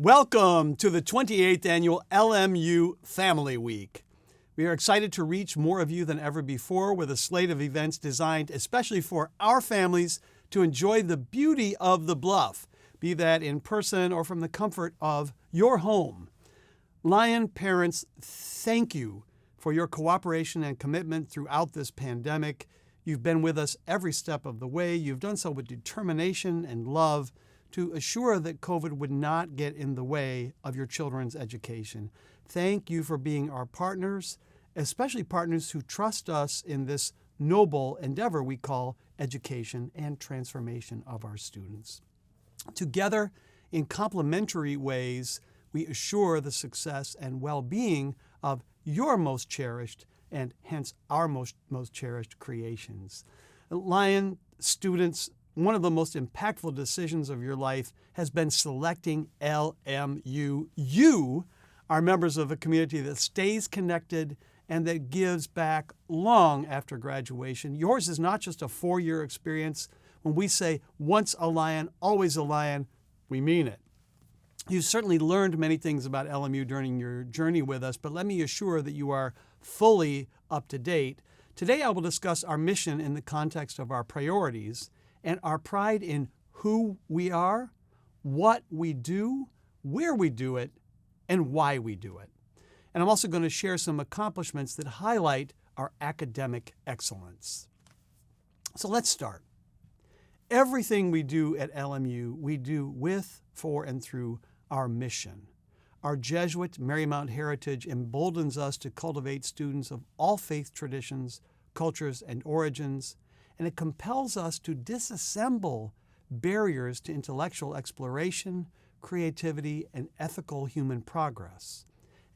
Welcome to the 28th Annual LMU Family Week. We are excited to reach more of you than ever before with a slate of events designed especially for our families to enjoy the beauty of the Bluff, be that in person or from the comfort of your home. Lion parents, thank you for your cooperation and commitment throughout this pandemic. You've been with us every step of the way. You've done so with determination and love to assure that COVID would not get in the way of your children's education. Thank you for being our partners, especially partners who trust us in this noble endeavor we call education and transformation of our students. Together, in complementary ways, we assure the success and well-being of your most cherished and hence our most cherished creations. Lion students, one of the most impactful decisions of your life has been selecting LMU. You are members of a community that stays connected and that gives back long after graduation. Yours is not just a 4-year experience. When we say once a Lion, always a Lion, we mean it. You've certainly learned many things about LMU during your journey with us, but let me assure that you are fully up to date. Today I will discuss our mission in the context of our priorities and our pride in who we are, what we do, where we do it, and why we do it. And I'm also going to share some accomplishments that highlight our academic excellence. So let's start. Everything we do at LMU, we do with, for, and through our mission. Our Jesuit Marymount heritage emboldens us to cultivate students of all faith traditions, cultures, and origins, and it compels us to disassemble barriers to intellectual exploration, creativity, and ethical human progress.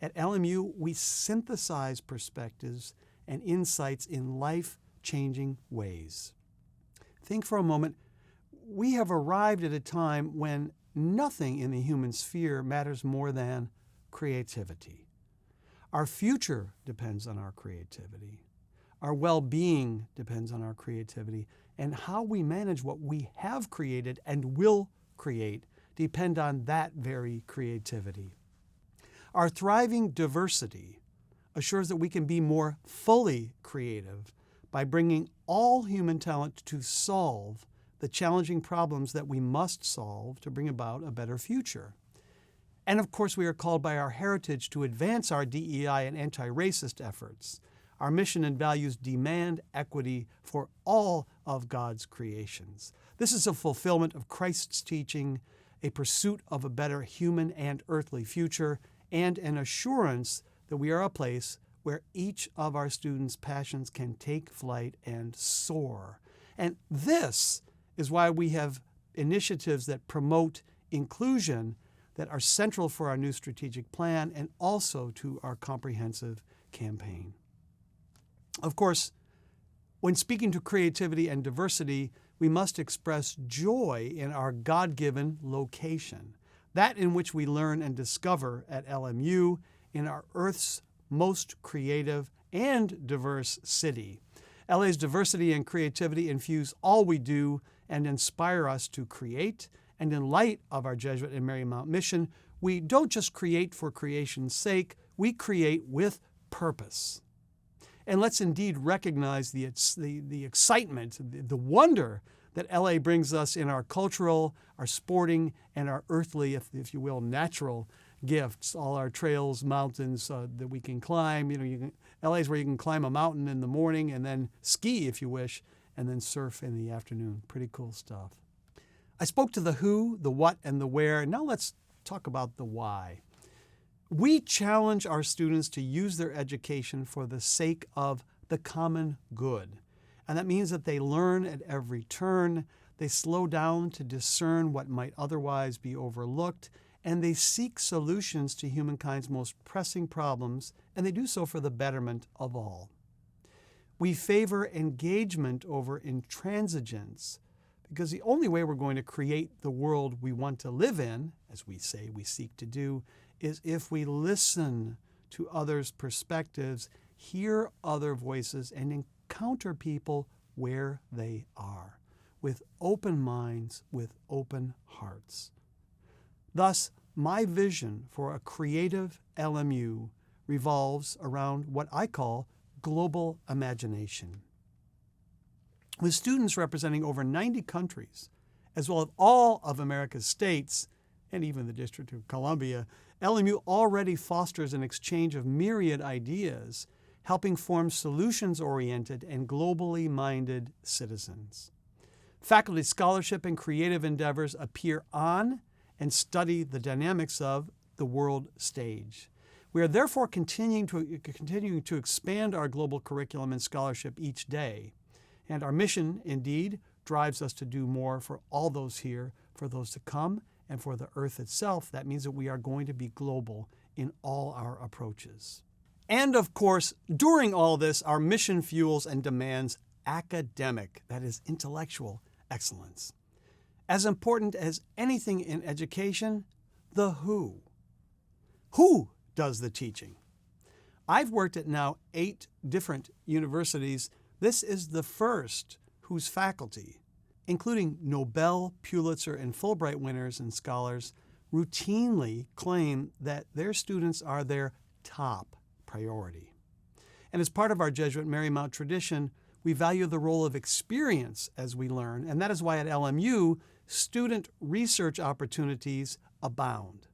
At LMU, we synthesize perspectives and insights in life-changing ways. Think for a moment. We have arrived at a time when nothing in the human sphere matters more than creativity. Our future depends on our creativity. Our well-being depends on our creativity, and how we manage what we have created and will create depend on that very creativity. Our thriving diversity assures that we can be more fully creative by bringing all human talent to solve the challenging problems that we must solve to bring about a better future. And of course, we are called by our heritage to advance our DEI and anti-racist efforts. Our mission and values demand equity for all of God's creations. This is a fulfillment of Christ's teaching, a pursuit of a better human and earthly future, and an assurance that we are a place where each of our students' passions can take flight and soar. And this is why we have initiatives that promote inclusion that are central for our new strategic plan and also to our comprehensive campaign. Of course, when speaking to creativity and diversity, we must express joy in our God-given location, that in which we learn and discover at LMU in our Earth's most creative and diverse city. LA's diversity and creativity infuse all we do and inspire us to create. And in light of our Jesuit and Marymount mission, we don't just create for creation's sake, we create with purpose. And let's indeed recognize the excitement, the wonder that LA brings us in our cultural, our sporting, and our earthly, if you will, natural gifts. All our trails, mountains that we can climb. LA is where you can climb a mountain in the morning and then ski if you wish, and then surf in the afternoon. Pretty cool stuff. I spoke to the who, the what, and the where, and now let's talk about the why. We challenge our students to use their education for the sake of the common good. And that means that they learn at every turn, they slow down to discern what might otherwise be overlooked, and they seek solutions to humankind's most pressing problems, and they do so for the betterment of all. We favor engagement over intransigence, because the only way we're going to create the world we want to live in, as we say we seek to do, is if we listen to others' perspectives, hear other voices, and encounter people where they are, with open minds, with open hearts. Thus, My vision for a creative LMU revolves around what I call global imagination. With students representing over 90 countries, as well as all of America's states, and even the District of Columbia, LMU already fosters an exchange of myriad ideas, helping form solutions-oriented and globally minded citizens. Faculty scholarship and creative endeavors appear on and study the dynamics of the world stage. We are therefore continuing to expand our global curriculum and scholarship each day. And our mission, indeed, drives us to do more for all those here, for those to come, and for the earth itself. That means that we are going to be global in all our approaches. And of course, during all this, our mission fuels and demands academic, that is, intellectual excellence. As important as anything in education, the who. Who does the teaching? I've worked at now 8 different universities. This is the first whose faculty, including Nobel, Pulitzer, and Fulbright winners and scholars, routinely claim that their students are their top priority. And as part of our Jesuit Marymount tradition, we value the role of experience as we learn, and that is why at LMU, student research opportunities abound.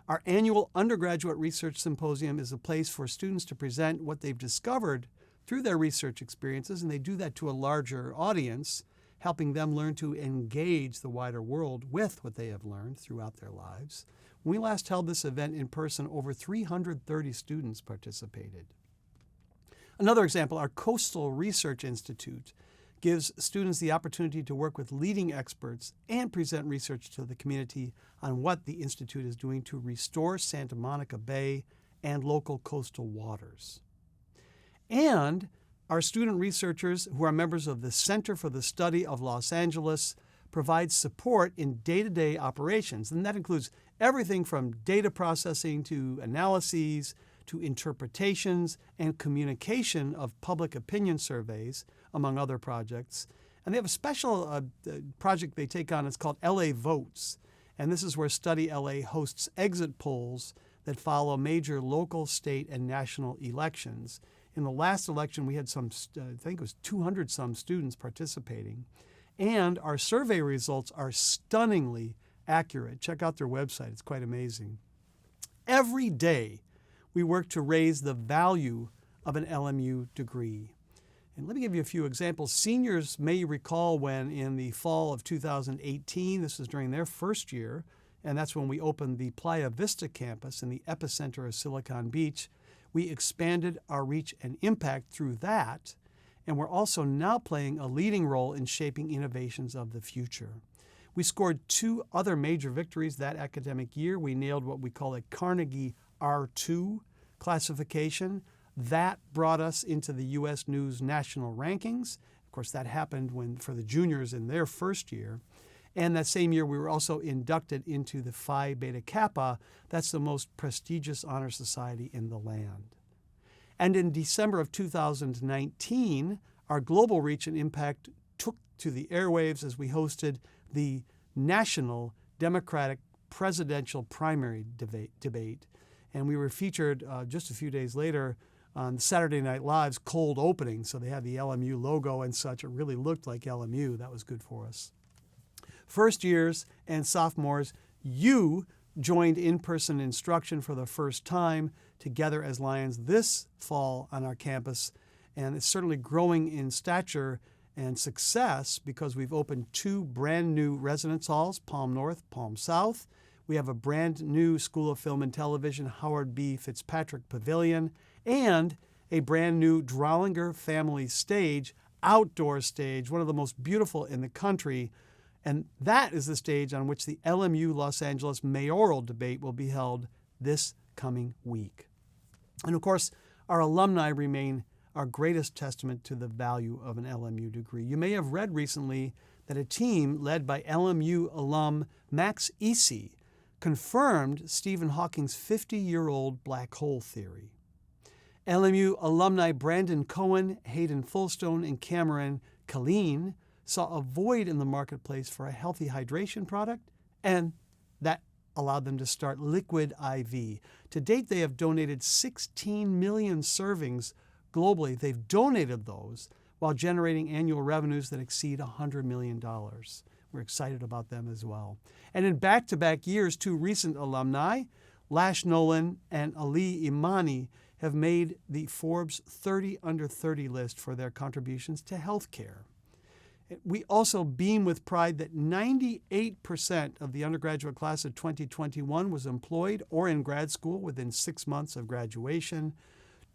Our annual undergraduate research symposium is a place for students to present what they've discovered through their research experiences, and they do that to a larger audience, helping them learn to engage the wider world with what they have learned throughout their lives. When we last held this event in person, over 330 students participated. Another example, our Coastal Research Institute gives students the opportunity to work with leading experts and present research to the community on what the Institute is doing to restore Santa Monica Bay and local coastal waters. And our student researchers, who are members of the Center for the Study of Los Angeles, provide support in day-to-day operations, and that includes everything from data processing to analyses to interpretations and communication of public opinion surveys, among other projects. And they have a special project they take on. It's called LA Votes, and this is where Study LA hosts exit polls that follow major local, state, and national elections. In the last election, we had I think it was 200-some students participating. And our survey results are stunningly accurate. Check out their website. It's quite amazing. Every day, we work to raise the value of an LMU degree. And let me give you a few examples. Seniors may recall when in the fall of 2018, this was during their first year, and that's when we opened the Playa Vista campus in the epicenter of Silicon Beach. We expanded our reach and impact through that, and we're also now playing a leading role in shaping innovations of the future. We scored 2 other major victories that academic year. We nailed what we call a Carnegie R2 classification. That brought us into the U.S. News national rankings. Of course, that happened for the juniors in their first year. And that same year, we were also inducted into the Phi Beta Kappa. That's the most prestigious honor society in the land. And in December of 2019, our global reach and impact took to the airwaves as we hosted the National Democratic Presidential Primary Debate. And we were featured just a few days later on Saturday Night Live's cold opening. So they had the LMU logo and such. It really looked like LMU. That was good for us. First years and sophomores, you joined in-person instruction for the first time together as Lions this fall on our campus. And it's certainly growing in stature and success because we've opened 2 brand new residence halls, Palm North, Palm South. We have a brand new School of Film and Television, Howard B. Fitzpatrick Pavilion, and a brand new Drollinger Family Stage, outdoor stage, one of the most beautiful in the country. And that is the stage on which the LMU Los Angeles mayoral debate will be held this coming week. And of course, our alumni remain our greatest testament to the value of an LMU degree. You may have read recently that a team led by LMU alum Max Easy confirmed Stephen Hawking's 50-year-old black hole theory. LMU alumni Brandon Cohen, Hayden Fullstone, and Cameron Colleen saw a void in the marketplace for a healthy hydration product, and that allowed them to start Liquid IV. To date, they have donated 16 million servings globally. They've donated those while generating annual revenues that exceed $100 million. We're excited about them as well. And in back-to-back years, two recent alumni, Lash Nolan and Ali Imani, have made the Forbes 30 Under 30 list for their contributions to healthcare. We also beam with pride that 98% of the undergraduate class of 2021 was employed or in grad school within 6 months of graduation.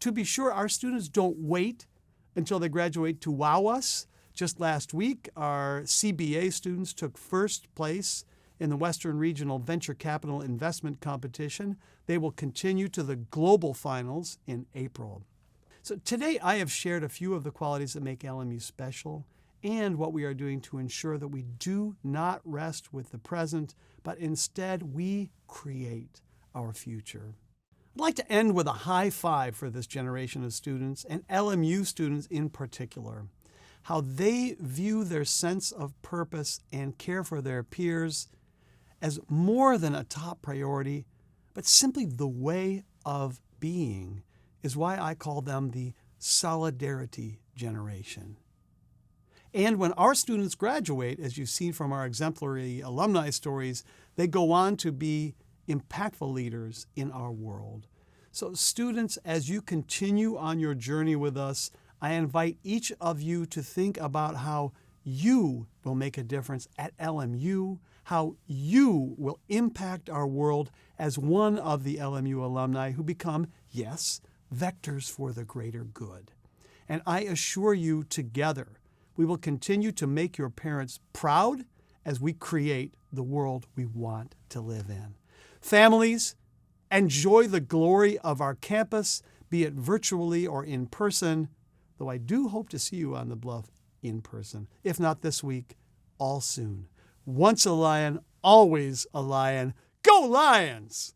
To be sure, our students don't wait until they graduate to wow us. Just last week, our CBA students took first place in the Western Regional Venture Capital Investment Competition. They will continue to the global finals in April. So today I have shared a few of the qualities that make LMU special and what we are doing to ensure that we do not rest with the present, but instead we create our future. I'd like to end with a high five for this generation of students, and LMU students in particular. How they view their sense of purpose and care for their peers as more than a top priority, but simply the way of being, is why I call them the solidarity generation. And when our students graduate, as you've seen from our exemplary alumni stories, they go on to be impactful leaders in our world. So students, as you continue on your journey with us, I invite each of you to think about how you will make a difference at LMU, how you will impact our world as one of the LMU alumni who become, yes, vectors for the greater good. And I assure you, together, we will continue to make your parents proud as we create the world we want to live in. Families, enjoy the glory of our campus, be it virtually or in person, though I do hope to see you on the Bluff in person. If not this week, all soon. Once a lion, always a lion. Go Lions!